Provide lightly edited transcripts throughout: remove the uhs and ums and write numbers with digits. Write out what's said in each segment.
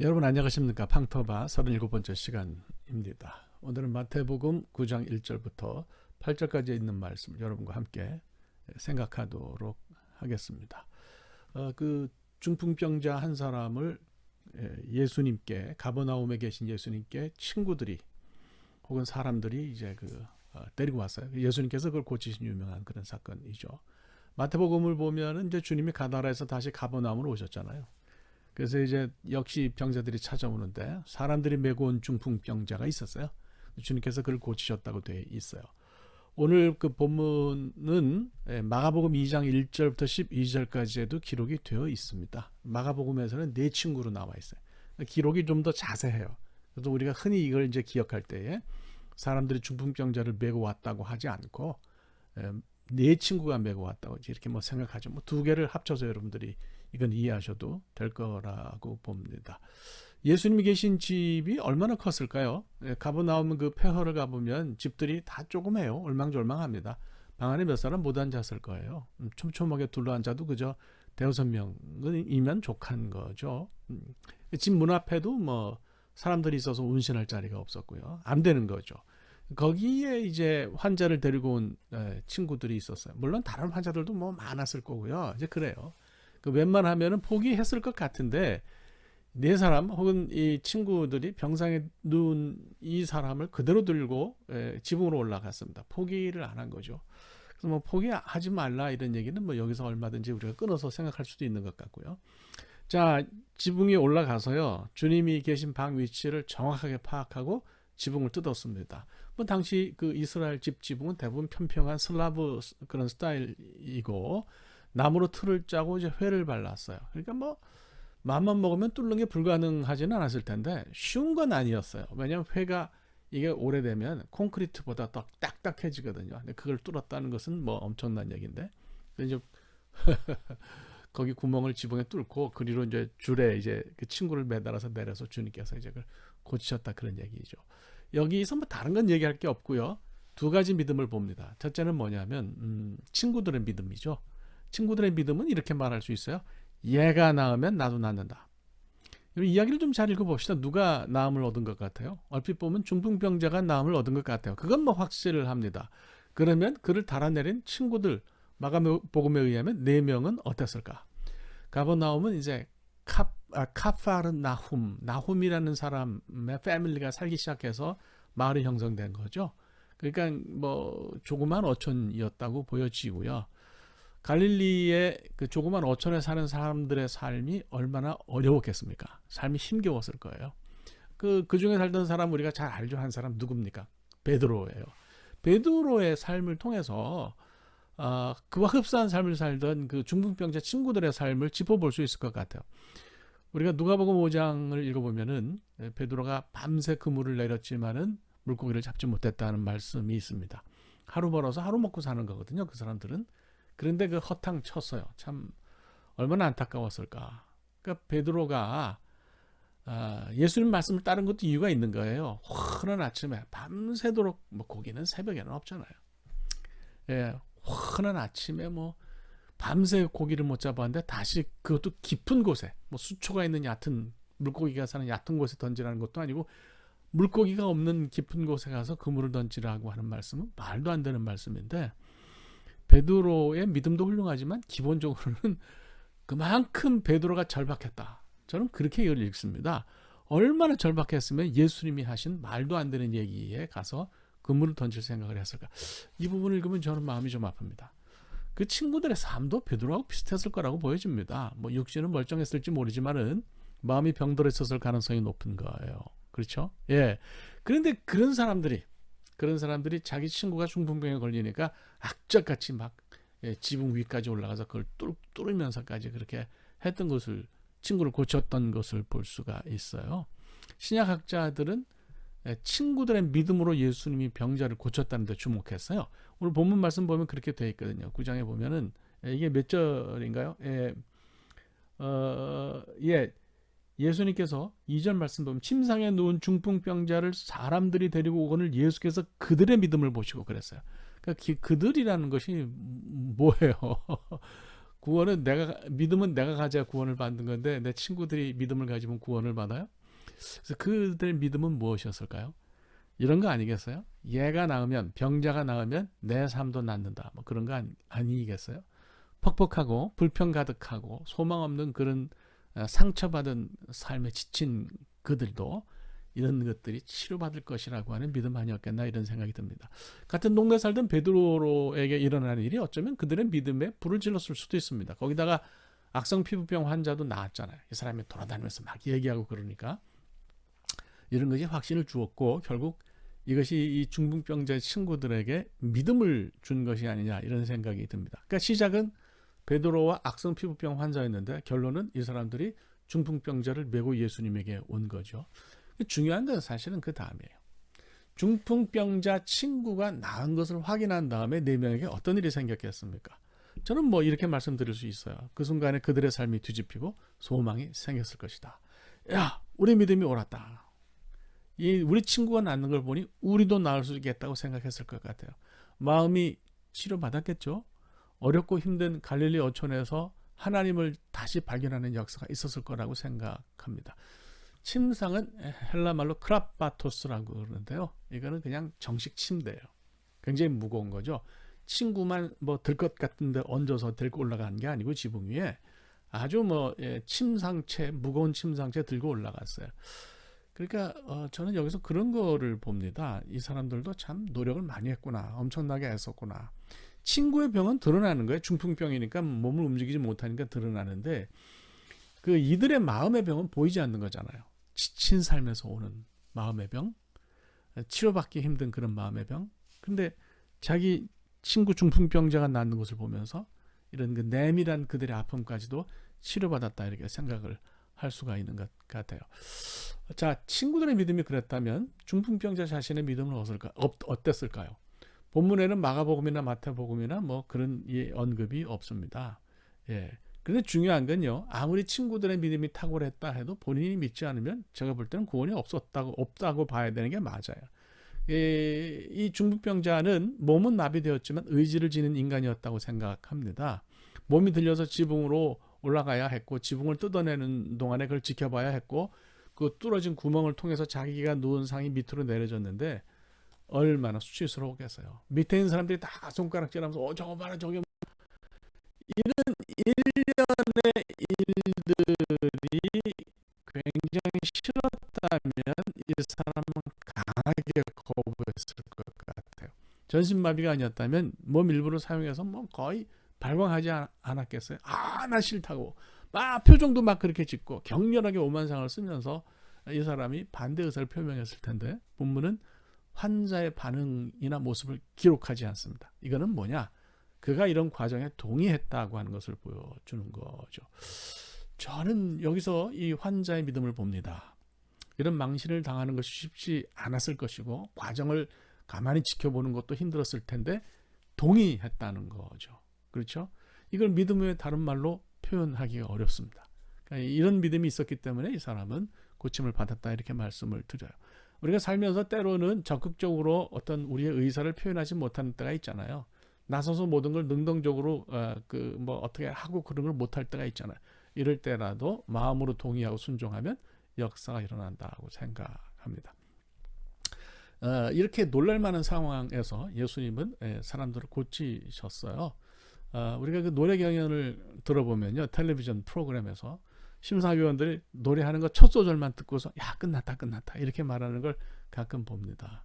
여러분 안녕하십니까? 팡터바 37번째 시간입니다. 오늘은 마태복음 9장 1절부터 8절까지 있는 말씀을 여러분과 함께 생각하도록 하겠습니다. 그 중풍병자 한 사람을 예수님께, 가버나움에 계신 예수님께 친구들이 혹은 사람들이 이제 데리고 왔어요. 예수님께서 그걸 고치신 유명한 그런 사건이죠. 마태복음을 보면은 이제 주님이 가나라에서 다시 가버나움으로 오셨잖아요. 그래서 이제 역시 병자들이 찾아오는데 사람들이 메고 온 중풍병자가 있었어요. 주님께서 그를 고치셨다고 되어 있어요. 오늘 그 본문은 마가복음 2장 1절부터 12절까지에도 기록이 되어 있습니다. 마가복음에서는 네 친구로 나와 있어요. 기록이 좀 더 자세해요. 그래서 우리가 흔히 이걸 이제 기억할 때에 사람들이 중풍병자를 메고 왔다고 하지 않고 네 친구가 메고 왔다고 이렇게 뭐 생각하죠. 뭐 두 개를 합쳐서 여러분들이 이건 이해하셔도 될 거라고 봅니다. 예수님이 계신 집이 얼마나 컸을까요? 가버나움 그 폐허를 가보면 집들이 다 조그매요. 얼망졸망합니다. 방 안에 몇 사람 못 앉았을 거예요. 촘촘하게 둘러앉아도 그저 대여섯 명이면 족한 거죠. 집 문 앞에도 뭐 사람들이 있어서 운신할 자리가 없었고요. 안 되는 거죠. 거기에 이제 환자를 데리고 온 친구들이 있었어요. 물론 다른 환자들도 뭐 많았을 거고요. 이제 그래요. 그 웬만하면은 포기했을 것 같은데 네 사람 혹은 이 친구들이 병상에 누운 이 사람을 그대로 들고 지붕으로 올라갔습니다. 포기를 안 한 거죠. 그래서 뭐 포기하지 말라 이런 얘기는 뭐 여기서 얼마든지 우리가 끊어서 생각할 수도 있는 것 같고요. 자, 지붕에 올라가서요. 주님이 계신 방 위치를 정확하게 파악하고 지붕을 뜯었습니다. 뭐 당시 그 이스라엘 집 지붕은 대부분 평평한 슬라브 그런 스타일이고 나무로 틀을 짜고 이제 회를 발랐어요. 그러니까 뭐 맘만 먹으면 뚫는 게 불가능하지는 않았을 텐데 쉬운 건 아니었어요. 왜냐하면 회가 이게 오래되면 콘크리트보다 더 딱딱해지거든요. 근데 그걸 뚫었다는 것은 뭐 엄청난 얘기인데 이제 거기 구멍을 지붕에 뚫고 그리로 이제 줄에 이제 그 친구를 매달아서 내려서 주님께서 이제 그걸 고치셨다 그런 얘기죠. 여기서 뭐 다른 건 얘기할 게 없고요. 두 가지 믿음을 봅니다. 첫째는 뭐냐면 친구들의 믿음이죠. 친구들의 믿음은 이렇게 말할 수 있어요. 얘가 나으면 나도 낫는다. 이야기를 좀 잘 읽어봅시다. 누가 나음을 얻은 것 같아요? 얼핏 보면 중풍병자가 나음을 얻은 것 같아요. 그건 뭐 확실을 합니다. 그러면 그를 달아내린 친구들 마가복음에 의하면 네 명은 어땠을까? 가버나움은 이제 카파르나훔, 나훔이라는 사람의 패밀리가 살기 시작해서 마을이 형성된 거죠. 그러니까 뭐 조그만 어촌이었다고 보여지고요. 갈릴리의 그 조그만 어촌에 사는 사람들의 삶이 얼마나 어려웠겠습니까? 삶이 힘겨웠을 거예요. 그 중에 살던 사람 우리가 잘 알죠. 한 사람 누굽니까? 베드로예요. 베드로의 삶을 통해서 그와 흡사한 삶을 살던 그 중풍병자 친구들의 삶을 짚어볼 수 있을 것 같아요. 우리가 누가복음 5장을 읽어보면은 베드로가 밤새 그물을 내렸지만은 물고기를 잡지 못했다는 말씀이 있습니다. 하루 벌어서 하루 먹고 사는 거거든요. 그 사람들은. 그런데 그 허탕 쳤어요. 참 얼마나 안타까웠을까. 그러니까 베드로가 예수님 말씀을 따른 것도 이유가 있는 거예요. 환한 아침에 밤새도록 뭐 고기는 새벽에는 없잖아요. 예, 환한 아침에 뭐 밤새 고기를 못 잡았는데 다시 그것도 깊은 곳에 뭐 수초가 있는 얕은 물고기가 사는 얕은 곳에 던지라는 것도 아니고 물고기가 없는 깊은 곳에 가서 그물을 던지라고 하는 말씀은 말도 안 되는 말씀인데 베드로의 믿음도 훌륭하지만 기본적으로는 그만큼 베드로가 절박했다. 저는 그렇게 이걸 읽습니다. 얼마나 절박했으면 예수님이 하신 말도 안 되는 얘기에 가서 그물을 던질 생각을 했을까. 이 부분을 읽으면 저는 마음이 좀 아픕니다. 그 친구들의 삶도 베드로하고 비슷했을 거라고 보여집니다. 뭐 육신은 멀쩡했을지 모르지만은 마음이 병들었을 가능성이 높은 거예요. 그렇죠? 예. 그런데 그런 사람들이 자기 친구가 중풍병에 걸리니까 악착같이 막 지붕 위까지 올라가서 그걸 뚫으면서까지 그렇게 했던 것을 친구를 고쳤던 것을 볼 수가 있어요. 신약학자들은 친구들의 믿음으로 예수님이 병자를 고쳤다는 데 주목했어요. 오늘 본문 말씀 보면 그렇게 되어 있거든요. 9장에 보면은 이게 몇 절인가요? 예수님께서 2절 말씀 보면 침상에 누운 중풍병자를 사람들이 데리고 오거늘 예수께서 그들의 믿음을 보시고 그랬어요. 그러니까 그들이라는 것이 뭐예요? 믿음은 내가 가져야 구원을 받는 건데 내 친구들이 믿음을 가지면 구원을 받아요? 그래서 그들의 믿음은 무엇이었을까요? 이런 거 아니겠어요? 얘가 나으면, 병자가 나으면 내 삶도 낫는다. 뭐 그런 거 아니겠어요? 퍽퍽하고 불평 가득하고 소망 없는 그런 상처받은 삶에 지친 그들도 이런 것들이 치료받을 것이라고 하는 믿음 아니었겠나 이런 생각이 듭니다. 같은 동네 살던 베드로에게 일어나는 일이 어쩌면 그들의 믿음에 불을 질렀을 수도 있습니다. 거기다가 악성 피부병 환자도 나왔잖아요. 이 사람이 돌아다니면서 막 얘기하고 그러니까 이런 것이 확신을 주었고 결국 이것이 이 중풍병자의 친구들에게 믿음을 준 것이 아니냐 이런 생각이 듭니다. 그러니까 시작은 베드로와 악성 피부병 환자였는데 결론은 이 사람들이 중풍병자를 메고 예수님에게 온 거죠. 중요한 건 사실은 그 다음이에요. 중풍병자 친구가 나은 것을 확인한 다음에 네 명에게 어떤 일이 생겼겠습니까? 저는 뭐 이렇게 말씀드릴 수 있어요. 그 순간에 그들의 삶이 뒤집히고 소망이 생겼을 것이다. 야, 우리 믿음이 옳았다. 우리 친구가 낫는 걸 보니 우리도 나을 수 있겠다고 생각했을 것 같아요. 마음이 치료받았겠죠. 어렵고 힘든 갈릴리 어촌에서 하나님을 다시 발견하는 역사가 있었을 거라고 생각합니다. 침상은 헬라말로 크라파토스라고 그러는데요. 이거는 그냥 정식 침대예요. 굉장히 무거운 거죠. 친구만 뭐 들 것 같은데 얹어서 들고 올라간 게 아니고 지붕 위에 아주 무거운 침상채 들고 올라갔어요. 그러니까 저는 여기서 그런 거를 봅니다. 이 사람들도 참 노력을 많이 했구나. 엄청나게 애썼구나. 친구의 병은 드러나는 거예요. 중풍병이니까 몸을 움직이지 못하니까 드러나는데 그 이들의 마음의 병은 보이지 않는 거잖아요. 지친 삶에서 오는 마음의 병, 치료받기 힘든 그런 마음의 병. 근데 자기 친구 중풍병자가 낫는 것을 보면서 이런 그 내밀한 그들의 아픔까지도 치료받았다 이렇게 생각을 할 수가 있는 것 같아요. 자, 친구들의 믿음이 그랬다면 중풍병자 자신의 믿음은 어땠을까요? 본문에는 마가복음이나 마태복음이나 뭐 그런 언급이 없습니다. 예. 그런데 중요한 건요. 아무리 친구들의 믿음이 탁월했다 해도 본인이 믿지 않으면 제가 볼 때는 구원이 없다고 봐야 되는 게 맞아요. 이 중풍병자는 몸은 마비되었지만 의지를 지닌 인간이었다고 생각합니다. 몸이 들려서 지붕으로 올라가야 했고 지붕을 뜯어내는 동안에 그걸 지켜봐야 했고 그 뚫어진 구멍을 통해서 자기가 누운 상이 밑으로 내려졌는데 얼마나 수치스러웠겠어요. 밑에 있는 사람들이 다 손가락질하면서 저거 봐라 저게 이런 일련의 일들이 굉장히 싫었다면 이 사람은 강하게 거부했을 것 같아요. 전신마비가 아니었다면 몸 일부를 사용해서 뭐 거의 발광하지 않았겠어요. 나 싫다고 막 표정도 막 그렇게 짓고 격렬하게 오만상을 쓰면서 이 사람이 반대 의사를 표명했을 텐데 본문은 환자의 반응이나 모습을 기록하지 않습니다. 이거는 뭐냐? 그가 이런 과정에 동의했다고 하는 것을 보여주는 거죠. 저는 여기서 이 환자의 믿음을 봅니다. 이런 망신을 당하는 것이 쉽지 않았을 것이고 과정을 가만히 지켜보는 것도 힘들었을 텐데 동의했다는 거죠. 그렇죠? 이걸 믿음 외에 다른 말로 표현하기가 어렵습니다. 그러니까 이런 믿음이 있었기 때문에 이 사람은 고침을 받았다 이렇게 말씀을 드려요. 우리가 살면서 때로는 적극적으로 어떤 우리의 의사를 표현하지 못하는 때가 있잖아요. 나서서 모든 걸 능동적으로 어떻게 하고 그런 걸 못할 때가 있잖아요. 이럴 때라도 마음으로 동의하고 순종하면 역사가 일어난다고 생각합니다. 이렇게 놀랄만한 상황에서 예수님은 사람들을 고치셨어요. 우리가 그 노래 경연을 들어보면요, 텔레비전 프로그램에서 심사위원들이 노래하는 거 첫 소절만 듣고서 야 끝났다 이렇게 말하는 걸 가끔 봅니다.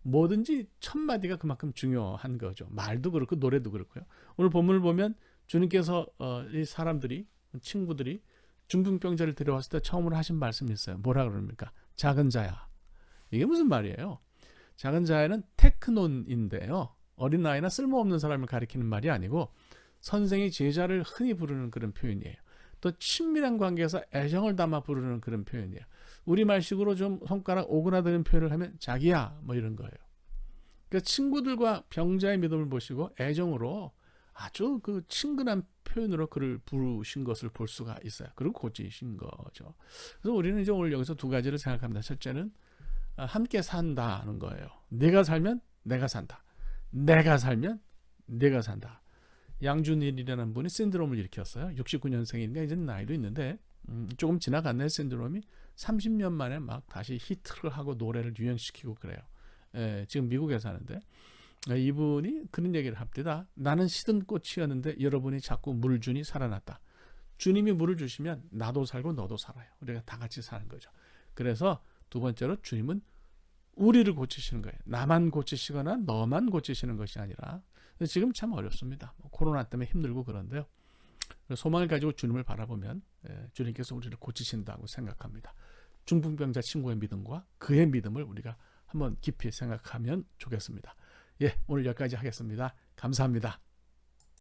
뭐든지 첫 마디가 그만큼 중요한 거죠. 말도 그렇고 노래도 그렇고요. 오늘 본문을 보면 주님께서 이 사람들이 친구들이 중풍병자를 데려왔을 때 처음으로 하신 말씀이 있어요. 뭐라 그럽니까? 작은 자야. 이게 무슨 말이에요? 작은 자야는 테크논인데요. 어린아이나 쓸모없는 사람을 가리키는 말이 아니고 선생이 제자를 흔히 부르는 그런 표현이에요. 또 친밀한 관계에서 애정을 담아 부르는 그런 표현이에요. 우리말식으로 좀 손가락 오그라드는 표현을 하면 자기야 뭐 이런 거예요. 그러니까 친구들과 병자의 믿음을 보시고 애정으로 아주 그 친근한 표현으로 그를 부르신 것을 볼 수가 있어요. 그리고 고치신 거죠. 그래서 우리는 이제 오늘 여기서 두 가지를 생각합니다. 첫째는 함께 산다는 거예요. 네가 살면 내가 산다. 내가 살면 네가 산다. 양준일이라는 분이 신드롬을 일으켰어요. 69년생이니까 이제 나이도 있는데 조금 지나갔네. 신드롬이 30년 만에 막 다시 히트를 하고 노래를 유행시키고 그래요. 지금 미국에 사는데 이분이 그런 얘기를 합니다. 나는 시든 꽃이었는데 여러분이 자꾸 물 주니 살아났다. 주님이 물을 주시면 나도 살고 너도 살아요. 우리가 다 같이 사는 거죠. 그래서 두 번째로 주님은 우리를 고치시는 거예요. 나만 고치시거나 너만 고치시는 것이 아니라. 지금 참 어렵습니다. 코로나 때문에 힘들고 그런데요. 소망을 가지고 주님을 바라보면 주님께서 우리를 고치신다고 생각합니다. 중풍병자 친구의 믿음과 그의 믿음을 우리가 한번 깊이 생각하면 좋겠습니다. 오늘 여기까지 하겠습니다. 감사합니다.